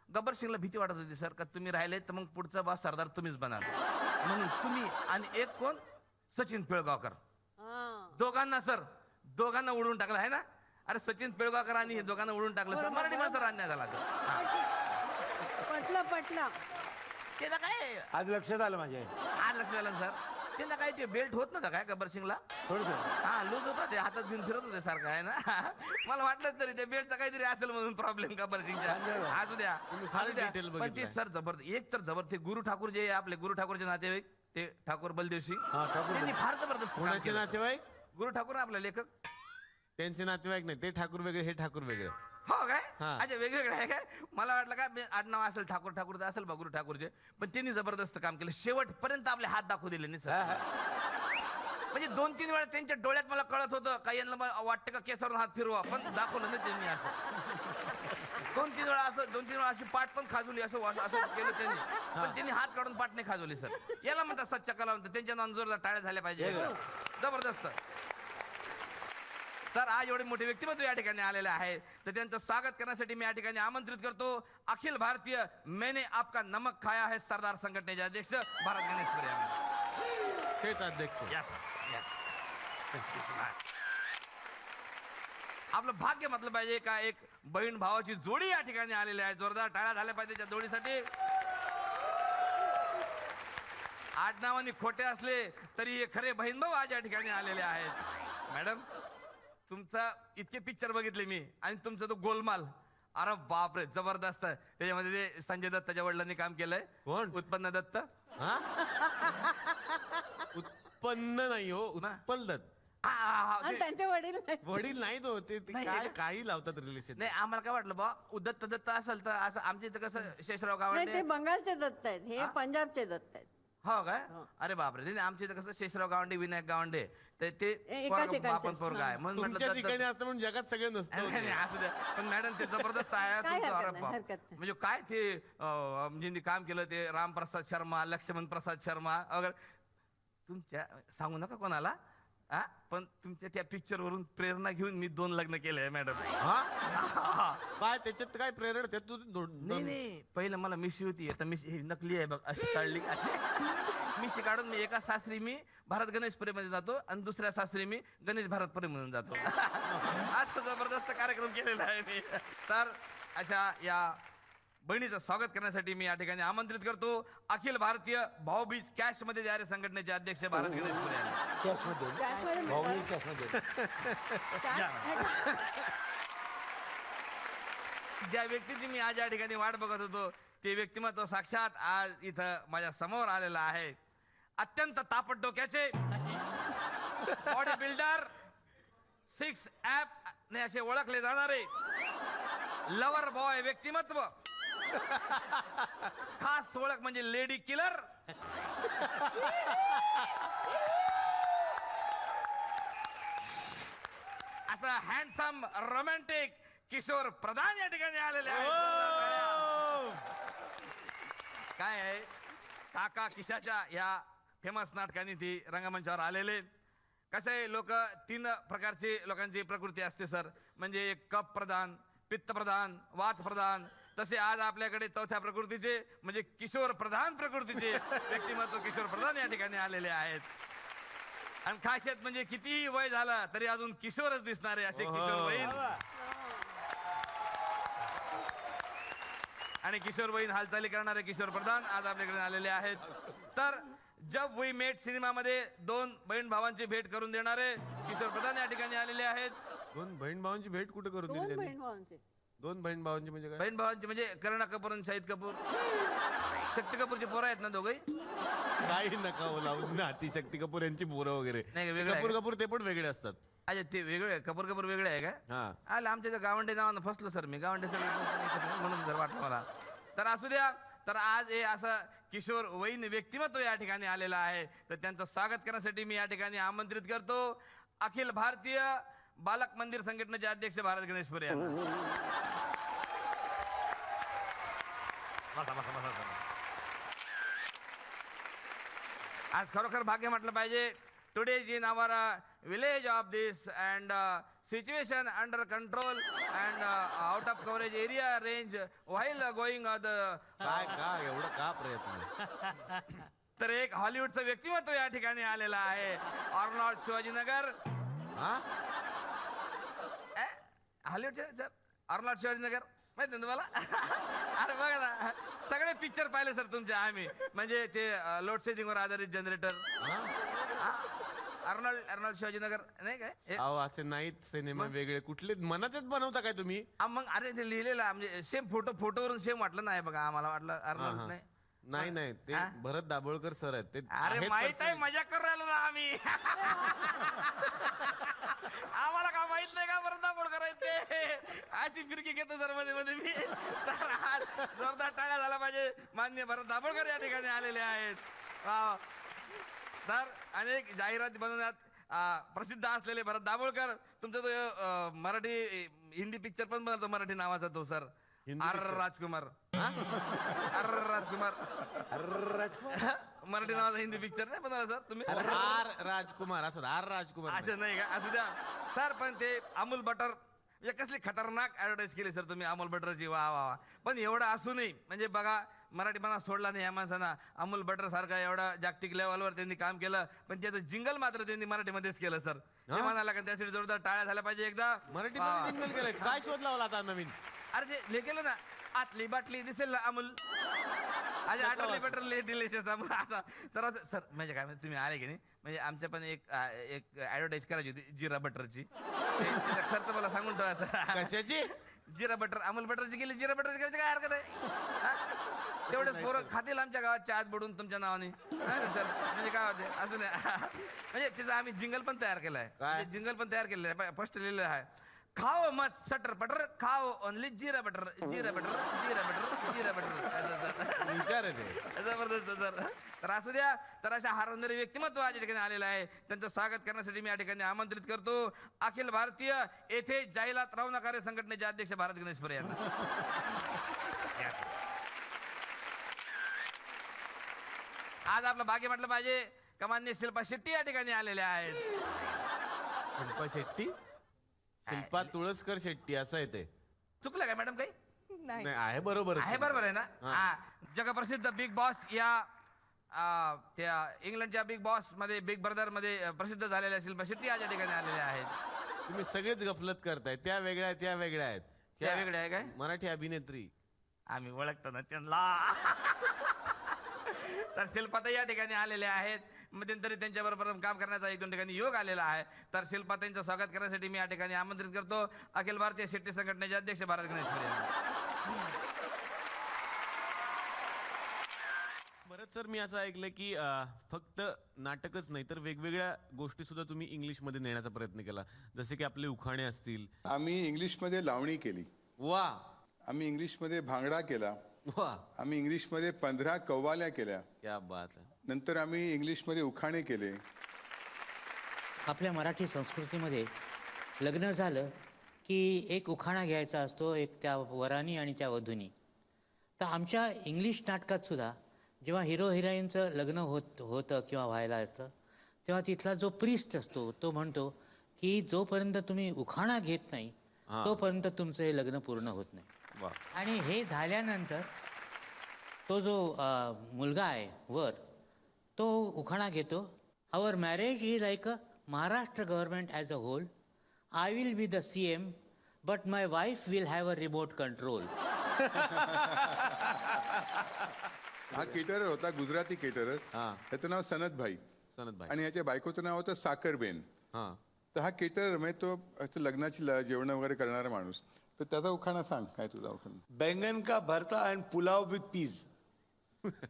गब्बर सिंगला भीती वाटत होती सर, का तुम्ही राहिले तर मग पुढचा बॉस सरदार तुम्हीच बनाल, म्हणून तुम्ही आणि एक कोण, सचिन पिळगावकर, दोघांना उडवून टाकलं आहे ना. अरे सचिन पिळगावकर आणि हे दोघांना उडवून टाकलं सर, मराठी माणसावर अन्याय झाला सर. पटलं. ते ना काय आज लक्षात आलं माझ्या. आज लक्षात आलं सर, ते ना काय ते बेल्ट होत नव्हतं काय गब्बर सिंगला, थोडस हा लूज होता, ते हातात घेऊन फिरत होते सारखं, आहे ना. मला वाटलंच तरी ते बेल्टचा काहीतरी असेल म्हणून प्रॉब्लेम गब्बर सिंगच्या. असू द्या, फार असू द्या. detail पण बघितलंय. ते सर जबरदस्त, एक तर जबरदस्त. ते गुरु ठाकूर जे आपले गुरु ठाकूरचे नातेवाईक, ते ठाकूर बलदेव सिंग, त्यांनी फार जबरदस्त काम कोणाचे केलं, सर. नातेवाईक? गुरु ठाकूर आपला लेखक. त्यांचे नातेवाईक नाही, ते ठाकूर वेगळे, हे ठाकूर वेगळे. हो काय, हा. अच्छा वेगवेगळे आहे काय. मला वाटलं काय आडनाव असेल ठाकूर तर असेल बा गुरु ठाकूरचे. पण त्यांनी जबरदस्त काम केलं, शेवटपर्यंत आपले हात दाखवू दिले नाही सर. म्हणजे 2-3 वेळा त्यांच्या डोळ्यात मला कळत होतं का यांना वाटतं का केसावरून हात फिरवा, पण दाखवलं नाही त्यांनी असं. 2-3 वेळा अशी पाठ पण खाजवली, असं केलं त्यांनी, पण त्यांनी हात काढून पाठ नाही खाजवली सर. याला म्हणतात सच्चा कला म्हणतात. त्यांच्या नावाने जोरदार टाळ्या झाल्या पाहिजे एकदम. जबरदस्त. तर आज एवढे मोठे व्यक्तिमत्व या ठिकाणी आलेले आहेत, तर त्यांचं स्वागत करण्यासाठी मी या ठिकाणी आमंत्रित करतो अखिल भारतीय मैंने आपका नमक खाया है सरदार संघटनेचे अध्यक्ष भारत गणेश प्रिया. तेच अध्यक्ष. Yes yes. आपलं भाग्य म्हटलं पाहिजे का एक बहीण भावाची जोडी या ठिकाणी आलेली आहे. जोरदार टाळ्या झाल्या पाहिजे त्या जोडीसाठी. आडनावाने खोटे असले तरी हे खरे बहीण भाऊ आज या ठिकाणी आलेले आहेत. मॅडम, तुमचा इतके पिक्चर बघितले मी, आणि तुमचा तो गोलमाल, अरे बापरे जबरदस्त आहे. त्याच्यामध्ये ते संजय दत्ताच्या वडिलांनी काम केलंय. कोण? उत्पन्न दत्त. हा? उत्पन्न नाही हो, उत्पल दत्त. आणि त्यांचे वडील वडील नाही तो, ते नाही, काय हे- काही लावतात रिलेशन. नाही, आम्हाला काय वाटलं बा उदत्त दत्त असेल तर असं. आमच्या इथं कसं शेषराव नाही, ते गावंडे. बंगालचे दत्त आहेत, हे पंजाबचे दत्त आहेत. हो काय, अरे बापरे. नाही, आमच्या इथं कसं शेषराव गावंडे, विनायक गावंडे, ते एका ठिकाणचेच. बापन पोरगा आहे म्हणून म्हटलं तुमच्या दत्त- ठिकाणी असतं म्हणून जगात सगळे नसतं. नाही, नाही, असू द्या. पण मॅडम ते जबरदस्त आहे काय तुमचं. हरकत अरे नाही, बाप. हरकत नाही. म्हणजे काय ते म्हणजे काम केलं ते रामप्रसाद शर्मा, लक्ष्मण प्रसाद शर्मा वगैरे. तुमच्या सांगू नका कोणाला, हा, पण तुमच्या त्या पिक्चर वरून प्रेरणा घेऊन मी 2 लग्न केले मॅडम. काय त्याच्यात काय प्रेरणा त्यातून? नाही, पहिलं मला मिशी होती, आता मिशी ही नकली आहे बघ, अशी काढली अशी. मिशी काढून मी एका सासरी मी भारत गणेशपुरे मध्ये जातो, आणि दुसऱ्या सासरी मी गणेश भारतपुरे म्हणून जातो. असं जबरदस्त कार्यक्रम केलेला आहे मी. तर अशा या बहिणीचं स्वागत करण्यासाठी मी या ठिकाणी आमंत्रित करतो अखिल भारतीय भाऊबीज कॅश मध्ये जारी संघटनेचे अध्यक्ष भारत गणेशपुरे यांना. कॅशमध्ये कॅशमध्ये भाऊ मिळतात. कॅशमध्ये. ज्या व्यक्तीची मी आज या ठिकाणी वाट बघत होतो ते व्यक्तिमत्व साक्षात आज इथं माझ्या समोर आलेलं आहे. अत्यंत तापट डोक्याचे बॉडी बिल्डर, 6 ॲप ने असे ओळखले जाणारे लवर बॉय व्यक्तिमत्व. खास ओळख म्हणजे लेडी किलर. असं हँडसम रोमॅन्टिक किशोर प्रधान या ठिकाणी आलेले आहेत. काय आहे, काका किशाच्या या फेमस नाटकाने ती रंगमंचावर आलेले. कसं आहे, 3 प्रकारची लोकांची प्रकृती असते सर. म्हणजे एक कफ प्रधान, पित्त प्रधान, वात प्रधान. तसे आज आपल्याकडे 4थ्या प्रकृतीचे म्हणजे किशोर प्रधान प्रकृतीचे व्यक्तिमत्व किशोर प्रधान या ठिकाणी आलेले आहेत. आणि खासियत म्हणजे कितीही वय झालं तरी अजून किशोरच दिसणारे असे किशोर वयीन. आणि किशोर वहीन हालचाली करणारे किशोर प्रधान आज आपल्याकडे आलेले आहेत. तर जब वी मेट सिनेमामध्ये 2 बहीण भावांची भेट करून देणारे किशोर प्रधान या ठिकाणी आलेले आहेत. दोन बहीण भावांची भेट कुठे करून दिली 2 त्यांनी? बहीण भावांचे. दोन बहीण भावांची म्हणजे काय? बहीण भावांची म्हणजे करीना कपूर आणि शाहिद कपूर. शक्ती कपूरची पोरं आहेत ना दोघंही. काही नका हो लावून ना ती शक्ती कपूर यांची पोरं वगैरे. नाही, वेगळं आहे कपूर का? कपूर ते पण वेगळे असतात. अच्छा ते वेगळे कपूर कपूर वेगळे आहे का? हा. आलं आमच्या इथं गावंडे नावानं फसलो सर मी. गावंडे सगळे म्हणून जर वाटलं मला. तर असू द्या. तर आज हे असं किशोर वहीन व्यक्तिमत्व या ठिकाणी आलेलं आहे. तर त्यांचं स्वागत करण्यासाठी मी या ठिकाणी आमंत्रित करतो अखिल भारतीय बालक मंदिर संघटनेचे अध्यक्ष भारत गणेशपुरे यांना. बसा बसा बसा बसा. आज खरोखर भाग्य म्हटलं पाहिजे. Today is in our village of this and situation under control and out of coverage area range while going the. काय का एवढं का प्रयत्न? तर एक हॉलिवूडचं व्यक्तिमत्व या ठिकाणी आलेलं आहे. अर्नॉल्ड शिवाजीनगर. हा? हॉलिवूडचे सर अर्नॉल्ड शिवाजीनगर माहिती ना तुम्हाला? अरे बघा ना सगळे पिक्चर पाहिले सर तुमचे आम्ही. म्हणजे ते लोड शेडिंगवर आधारित जनरेटर. अर्नॉल्ड शिवाजीनगर नाही काय? अहो असे नाहीत सिनेमा वेगळे कुठले मनातच बनवता काय तुम्ही? मग अरे ते लिहिलेलं म्हणजे सेम फोटोवरून सेम वाटलं नाही बघा आम्हाला. वाटलं अर्नॉल्ड नाही. नाही नाही ते भरत दाभोळकर सर आहेत ते. अरे आहेत माहित आहे तसे. मजा करून राहिलो ना आम्ही. आम्हाला का माहित नाही का भरत दाभोळकर आहेत ते. अशी फिरकी घेतो सर मध्ये मध्ये मी. तर आज जोरदार टाळ्या झाला पाहिजे. मान्य भरत दाभोळकर या ठिकाणी आलेले आहेत. वा. सर अनेक जाहिराती बनवण्यात प्रसिद्ध असलेले भरत दाभोळकर. तुमचा तो मराठी हिंदी पिक्चर पण बनवतो मराठी नावाचा तो सर. आर राजकुमार. आर राजकुमार. मराठी नावाचा हिंदी पिक्चर नाही बनवला सर तुम्ही? आर राजकुमार असं आर राजकुमार असं नाही का? असू द्या सर. पण ते अमूल बटर म्हणजे कसली खतरनाक ऍडव्हर्टाईज केली सर तुम्ही अमूल बटरची. वा वा वा. पण एवढं असूनही म्हणजे बघा मराठीपणा सोडला नाही या माणसानं. अमूल बटर सारखा एवढा जागतिक लेवलवर त्यांनी काम केलं. पण त्याचं जिंगल मात्र त्यांनी मराठीमध्येच केलं सर. हे म्हणाला का त्यासाठी जोरदार टाळ्या झाल्या पाहिजे एकदा. मराठी वा. जिंगल केलंय. काय शोध लावला आता नवीन? अरे ते ले केलं ना आतली बाटली दिसेल ना अमूल. अरे आटली बटर डिलिशियस अमूल असा. तर सर म्हणजे काय म्हणजे तुम्ही आले की नाही म्हणजे आमच्या पण एक ऍडव्हर्टाईज करायची होती जिरा बटरची. त्याचा खर्च मला सांगून ठेवा सर. कशाची? जिरा बटर अमूल बटरची केली जिरा बटरची करायची काय हरकत आहे? तेवढेच पोरं खातील आमच्या गावात चहा बुडून तुमच्या नावाने. सर म्हणजे काय होते असं नाही. म्हणजे त्याचं आम्ही जिंगल पण तयार केलं आहे. जिंगल पण तयार केलेलं आहे. फर्स्ट लिहिलेलं आहे खाओ मत सटर बटर खाओ ओनली जिरा बटर जिरा बटर जिरा बटर जिरा बटर. असं विचार सर जबरदस्त सर. तर असू द्या. तर अशा हारवणारे व्यक्तिमत्व आज या ठिकाणी आलेलं आहे. त्यांचं स्वागत करण्यासाठी मी या ठिकाणी आमंत्रित करतो अखिल भारतीय येथे जाहिरात राव नकारे संघटनेचे अध्यक्ष भारत गणेशपुरे यांना. Yes. आज आपलं भाग्य म्हटलं पाहिजे का मान्य शिल्पा शेट्टी या ठिकाणी आलेल्या आहेत. शिल्पा शेट्टी? शिल्पा तुळसकर शेट्टी असं आहे ते. चुकलं काय मॅडम काही? नाही आहे बरोबर आहे बरोबर आहे ना? हा. जगप्रसिद्ध बिग बॉस या त्या इंग्लंडच्या बिग बॉस मध्ये बिग ब्रदर मध्ये प्रसिद्ध झालेल्या शिल्पा शेट्टी आज या ठिकाणी आलेल्या आहेत. तुम्ही सगळेच गफलत करताय. त्या वेगळ्या त्या वेगळ्या आहेत. त्या वेगळ्या आहे काय? मराठी अभिनेत्री. आम्ही ओळखतो ना त्यांना. तर शिल्पाताई या ठिकाणी आलेल्या आहेत. मध्यंतरी त्यांच्याबरोबर काम करण्याचा एक 2 ठिकाणी योग आलेला आहे. तर शिल्पाताईंचं स्वागत करण्यासाठी मी या ठिकाणी आमंत्रित करतो अखिल भारतीय शेट्टी संघटनेचे अध्यक्ष भारत गणेशपुरे यांना. बरंच सर मी असं ऐकलं की फक्त नाटकच नाही तर वेगवेगळ्या गोष्टी सुद्धा तुम्ही इंग्लिशमध्ये नेण्याचा प्रयत्न केला. जसे की आपले उखाणे असतील. आम्ही इंग्लिशमध्ये लावणी केली. वा. आम्ही इंग्लिशमध्ये भांगडा केला. वा. आम्ही इंग्लिशमध्ये 15 कव्वाल्या केल्या. क्या बात आहे. नंतर आम्ही इंग्लिशमध्ये उखाणे केले. आपल्या मराठी संस्कृतीमध्ये लग्न झालं की एक उखाणा घ्यायचा असतो, एक त्या वरानी आणि त्या वधूनी. तर आमच्या इंग्लिश नाटकात सुद्धा जेव्हा हिरो हिरोईनचं लग्न होतं किंवा व्हायला येतं तेव्हा तिथला जो प्रिस्ट असतो तो म्हणतो की जोपर्यंत तुम्ही उखाणा घेत नाही तोपर्यंत तुमचं हे लग्न पूर्ण होत नाही. आणि हे झाल्यानंतर तो जो मुलगा आहे वर तो उखाणा घेतो. Our marriage is like a Maharashtra government as a whole. I will be the CM but my wife will have a remote control. हा केटरर होता, गुजराती केटरर. हा. त्याचं नाव सनत भाई सनत भाई. आणि याच्या बायकोचं नाव होतं साखरबेन. हा. तर हा केटर म्हणजे तो असं लग्नाची जेवण वगैरे करणारा माणूस. तर त्याचा उखाणा सांग, काय तुझा उखाणा? बैंगन का भरता एंड पुलाव विथ पीस.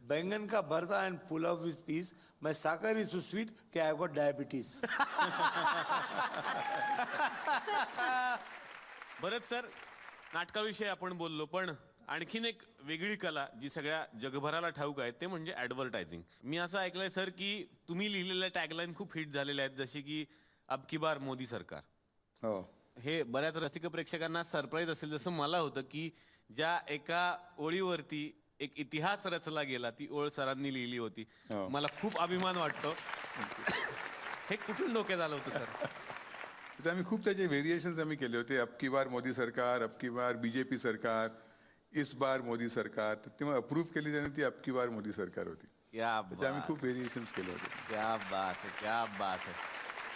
बैंगन का भरता एंड पुलाव विथ पीस. मैं साकर इज सो स्वीट कि आई गॉट डायबिटीज. बरंच सर नाटकाविषयी आपण बोललो, पण आणखीन एक वेगळी कला जी सगळ्या जगभराला ठाऊक आहे ते म्हणजे ऍडव्हर्टायझिंग. मी असं ऐकलंय सर की तुम्ही लिहिलेल्या टॅगलाईन खूप हिट झालेल्या आहेत, जसे की अब की बार मोदी सरकार. हो. हे बऱ्याच रसिक प्रेक्षकांना सरप्राईज असेल, जसं मला होतं की ज्या एका ओळीवरती एक इतिहास रचला गेला ती ओळ सरांनी लिहिली होती. हो. मला खूप अभिमान वाटतो. हे कुठून डोक्यात आलं होतं सर? तर आम्ही खूप त्याचे व्हेरिएशन्स आम्ही केले होते. अब की बार मोदी सरकार, अब की बार बीजेपी सरकार, इस बार मोदी सरकार. तर तेव्हा अप्रूव्ह केली त्याने ती अब की बार मोदी सरकार होती. क्या त्याचे आम्ही खूप व्हेरिएशन्स केले होते. क्या बात है, क्या बात है.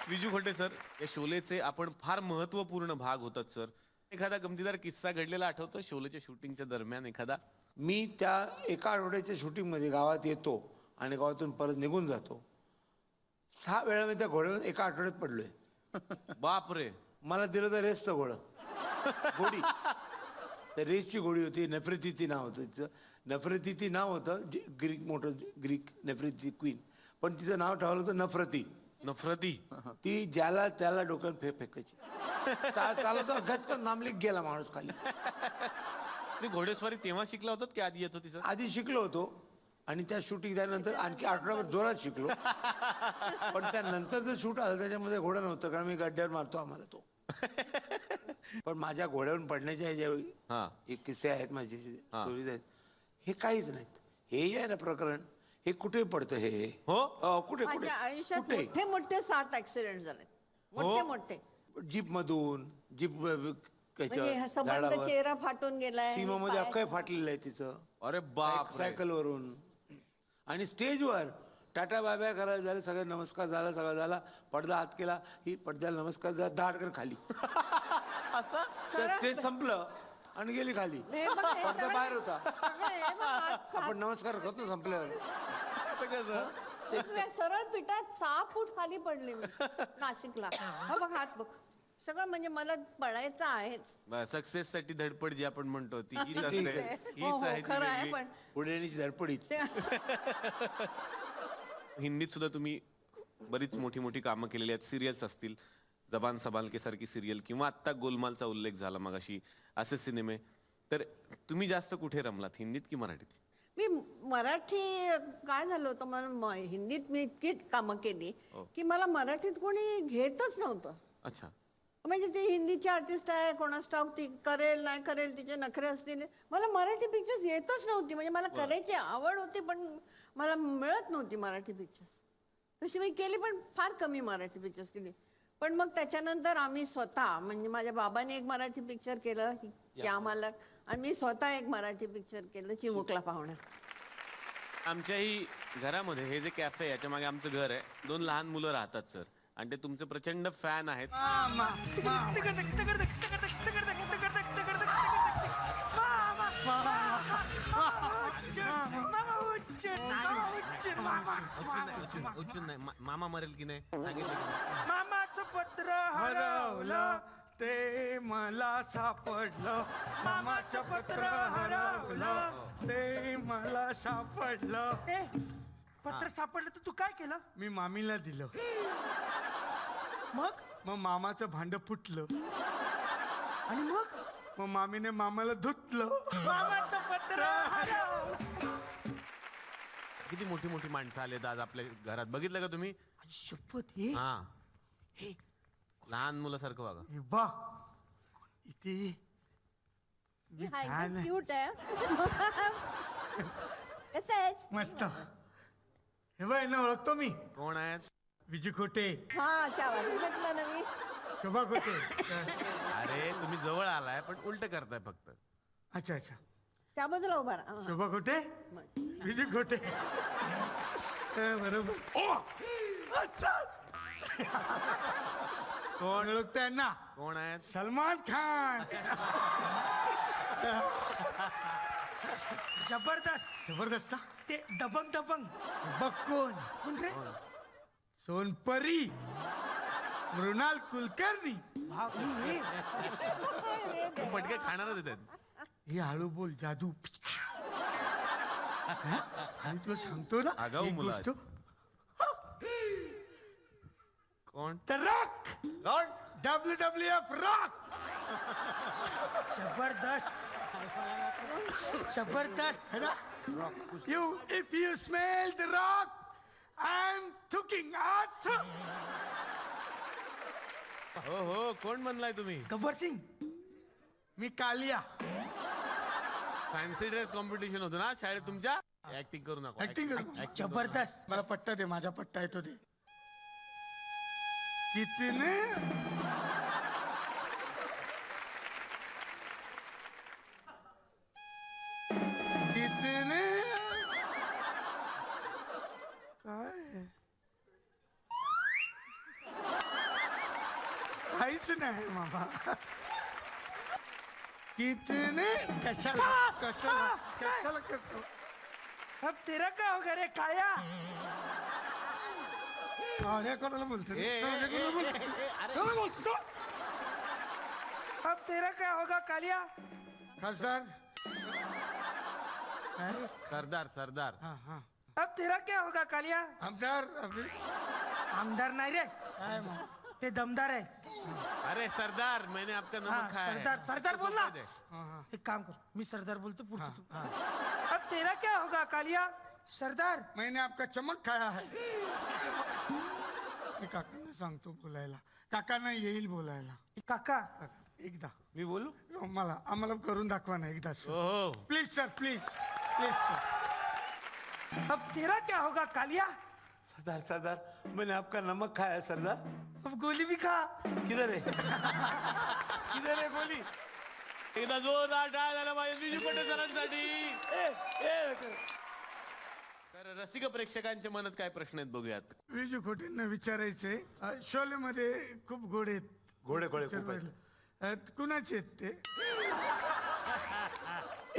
विजू खोटे सर, या शोलेचे आपण फार महत्वपूर्ण भाग होतात सर. एखादा गमतीदार किस्सा घडलेला आठवतो शोलेच्या शूटिंगच्या दरम्यान एखादा? मी त्या एका आठवड्याच्या शूटिंगमध्ये गावात येतो आणि गावातून परत निघून जातो. 6 वेळा मी त्या घोड्यावर एका आठवड्यात पडलोय. बापरे. मला दिलं तर रेसचं घोडं, घोडी. तर रेसची घोडी होती, नफरतिती नाव होतं तिचं. नफरतिती नाव होतं, ग्रीक मोठं ग्रीक नफरती क्वीन. पण तिचं नाव ठेवलं होतं नफरती. नफरती. ती ज्याला त्याला डोक्यात फेकायची. चालत गचकन नामलीक गेला माणूस खाली. तुम्ही घोडेस्वारी तेव्हा शिकला होतात की आधी येत होती सर? आधी शिकलो होतो आणि त्या शूटिंग झाल्यानंतर आणखी आठवड्याभर जोरात शिकलो. पण त्यानंतर जर शूट आलं त्याच्यामध्ये घोडं नव्हतं, कारण मी गड्ड्यावर मारतो आम्हाला तो. पण माझ्या घोड्यावरून पडण्याच्या ज्यावेळी हा. एक किस्से आहेत, माझे स्टोरीज आहेत, हे काहीच नाहीत. हे आहे ना प्रकरण, हे कुठे पडतं हे? हो? कुठे कुठे माझ्या आयुष्यात कुठे? मोठे मोठे 7 ऍक्सिडेंट झाले, मोठे मोठे. जीप मधून जीप म्हणजे हा संबंध चेहरा फाटून गेलाय, सीमामध्ये पाय- अख्खं फाटलेलं आहे तिचं. अरे बाप. सायकलवरून. आणि स्टेजवर टाटा बाय बाय करायला झाले, सगळं नमस्कार झाला, सगळं झाला, पडदा हात केला, ही पडद्याला नमस्कार झाला, धाडकन खाली. स्टेज संपलं आणि गेली खाली. हे बघ, हे पडदा सगळं- बाहेर होता. सगळं हे बघ, हात- आपण नमस्कार करतो संपल्यावर. सरळ पिठात 6 फूट खाली पडले मी नाशिकला. हा बघ हात बघ, सगळं म्हणजे मला पडायचं आहेच. सक्सेस साठी धडपड जी आपण म्हणतो ती हीच ठीक असते. आहे. हीच हो, हो, आहे ती खरं आहे. वेगळी. पण पुढे येण्याची धडपडीच. हिंदीत सुद्धा तुम्ही बरीच मोठी मोठी कामं केलेली आहेत. सिरियल्स असतील, जबान संभाल के सारखी सिरियल, किंवा आत्ता गोलमालचा उल्लेख झाला मगाशी, असे सिनेमे. तर तुम्ही जास्त कुठे रमलात, हिंदीत की मराठीत? मी मराठी काय झालं होतं, मला हिंदीत मी इतकी कामं केली की मला मराठीत कोणी घेतच नव्हतं. अच्छा. म्हणजे ती हिंदीची आर्टिस्ट आहे, कोणास ठाऊक ती करेल नाही करेल, तिचे नखरे असतील. मला मराठी पिक्चर्स येतच नव्हती. म्हणजे मला करायची आवड होती, पण मला मिळत नव्हती मराठी पिक्चर्स. तशी मी केली, पण फार कमी मराठी पिक्चर्स केली. पण मग त्याच्यानंतर आम्ही स्वतः, म्हणजे माझ्या बाबाने एक मराठी पिक्चर केलं क्या मालक, आणि मी स्वतः एक मराठी पिक्चर केलं, चिमुकला पाहुणा. आमच्याही घरामध्ये हे जे कॅफे आहे याच्या मागे आमचं घर आहे. 2 लहान मुलं राहतात सर, आणि ते तुमचे प्रचंड फॅन आहेत. मामा मरेल की नाही सांगितलं की नाही? मामाचं पत्र हरवलं ते मला सापडलं. मामाचं पत्र हरवलं ते मला सापडलं. पत्र सापडलं तर तू काय केलं? मी मामीला दिलं. मग मामाचं भांड फुटलं. आणि मग मामीने मामाला धुतलं. मामाचं पत्र हरवलं. किती मोठी मोठी माणसं आलेत आज आपल्या घरात, बघितलं का तुम्ही? शपथ हे हा. लहान मुलासारखं बघा. हे बा इथे मी fan आहे. क्यूट आहे. कसं आहेस? मस्त. हे बाय ना, ओळखतो मी. कोण आहेत? विजू खोटे, हा शाबास, भेटला ना मी. शोभा खोटे. अरे तुम्ही जवळ आलाय पण उलट करताय फक्त. अच्छा अच्छा. त्या बाजूला उभा राहा. शोभा खोटे, विजू खोटे. बरोबर. ओ अच्छा. कोण ओळखताय ना? कोण आहेत? सलमान खान. जबरदस्त ना ते दबंग बघ कोण रे? सोनपरी मृणाल कुलकर्णी. पटके खाणारच आहेत. हे हळू बोल जादू. हा? आणि तुला सांगतो ना आगाऊ एक मुलं गोष्ट. कोण? The Rock. WWF Rock. जबरदस्त है ना? If you smell the rock, I'm talking out. हो कोण म्हणलाय तुम्ही? गब्बर सिंग. मी कालिया. फॅन्सी ड्रेस कॉम्पिटिशन होतं ना शाळेत तुमच्या? ऍक्टिंग करू नका. ऍक्टिंग जबरदस्त. मला पट्टा दे, माझा पट्टा येतो दे. कितने कितने काय काहीच नाही बाबा. कितने कशाला करतो? अब तेरा क्या होगा रे काया? काळ्या कोणाला बोलतो? कोणाला बोलतो तो? अब तेरा क्या होगा कालिया? खासदार. अरे सरदार. अब तेरा क्या होगा कालिया? आमदार. आमदार नाही रे, ते दमदार आहे. अरे सरदार, मैंने आपका नमक खाया है. सरदार बोल ना. एक काम कर, मी सरदार बोलतो पुढचं तू. अब तेरा क्या होगा कालिया? सरदार, मैंने आपका चमक खाया है. मी काकांना सांगतो बोलायला. काकांना येईल बोलायला. काका एकदा मी बोलू? आम्हाला करून दाखवा ना एकदा. हो. Please sir, please sir. अब तेरा क्या होगा कालिया? सरदार मैंने आपका नमक खाया है सरदार. अब गोली भी खा. किधर है? किधर है गोली? एकदा जोरदार टाळ झाला पाहिजे विजू पटेल सरांसाठी. तर रसिक प्रेक्षकांच्या मनात काय प्रश्न आहेत बघूयात. विजू खोटेंना विचारायचे. शोले मध्ये खूप घोडे आहेत. घोडे खूप आहेत. कुणाचे आहेत ते?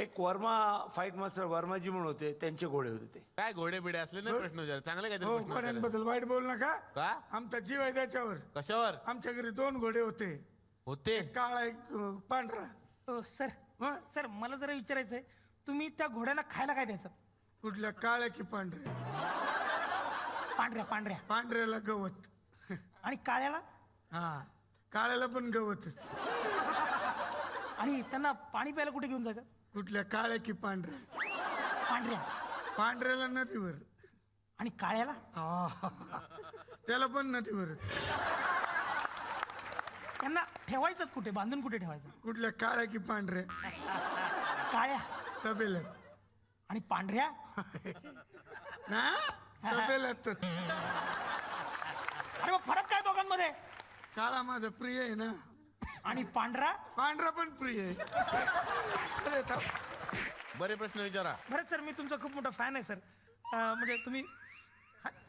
एक वर्मा फाईट मास्टर वर्माजी म्हणून होते, त्यांचे घोडे होते ते. काय घोडे बिडे असले ना प्रश्न विचार. चांगले काय हो, घोड्यांबद्दल वाईट बोल नका. का? आमचा जीव आहे त्याच्यावर. कशावर आमच्या घरी 2 घोडे होते. काळा एक पांढरा. सर मला जरा विचारायचंय, तुम्ही त्या घोड्याला खायला काय द्यायचं? कुठल्या काळ्या की पांढऱ्या? पांढऱ्या. पांढऱ्याला गवत. आणि काळ्याला? हा, काळ्याला पण गवतच. आणि त्यांना पाणी प्यायला कुठे घेऊन जायचं? कुठल्या काळ्या की पांढऱ्या? पांढऱ्याला नदीवर. आणि काळ्याला? त्याला पण नदीवर. त्यांना ठेवायचं कुठे? बांधून कुठे ठेवायचं? कुठल्या काळ्या की पांढऱ्या? काळ्या. तबेल्यात. आणि पांढऱ्या? ना, तबेल्यातच. अरे मग फरक काय दोघांमध्ये? काळा माझा प्रिय आहे ना. आणि पांढरा? पांढरा पण प्रिय आहे. बरे प्रश्न विचारा. बरं सर, मी तुमचा खूप मोठा फॅन आहे सर. म्हणजे तुम्ही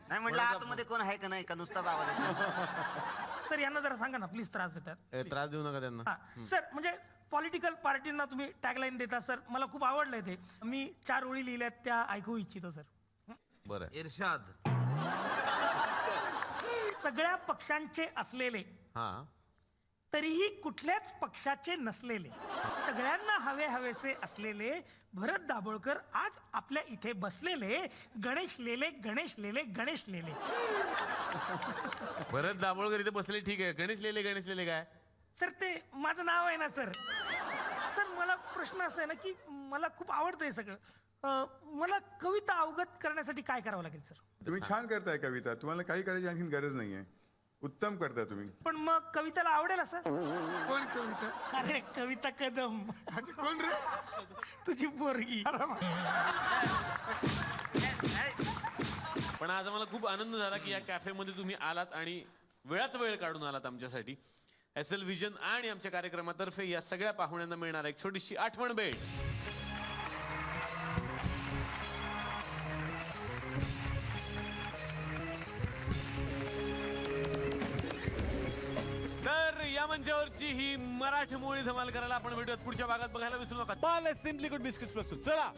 नाही म्हटलं आतमध्ये कोण आहे का नाही का नुसताच आवाज येतो? सर यांना जरा सांगा ना प्लीज, त्रास देतात. त्रास देऊ नका त्यांना. सर म्हणजे पॉलिटिकल पार्टींना तुम्ही टॅगलाईन देता सर, मला खूप आवडलंय ते. मी 4 ओळी लिहिल्यात त्या ऐकू इच्छितो सर. बरं. इर्शाद. सगळ्या पक्षांचे असलेले, हा, तरीही कुठल्याच पक्षाचे नसलेले, सगळ्यांना हवेसे असलेले भरत दाभोळकर आज आपल्या इथे बसलेले गणेश लेले. भरत दाभोळकर इथे बसले ठीक आहे. गणेश लेले काय? सर ते माझं नाव आहे ना सर. सर मला प्रश्न असा आहे ना की मला खूप आवडतं हे सगळं. मला कविता अवगत करण्यासाठी काय करावं लागेल सर? तुम्ही छान करताय कविता, तुम्हाला काही करायची आणखी गरज नाहीये. उत्तम करता तुम्ही. पण मग कविताला आवडेल असं? कोण कविता? अरे कविता कदम. कोण रे? तुझी पोरगी. पण आज आम्हाला खूप आनंद झाला की या कॅफेमध्ये तुम्ही आलात आणि वेळात वेळ काढून आलात आमच्यासाठी. SL व्हिजन आणि आमच्या कार्यक्रमातर्फे या सगळ्या पाहुण्यांना मिळणार एक छोटीशी आठवण भेट. या मंचावरची ही मराठी मोळी धमाल करायला आपण भेटूयात पुढच्या भागात. बघायला विसरू नका. सिम्पली गुड बिस्किट्स प्रस्तुत. चला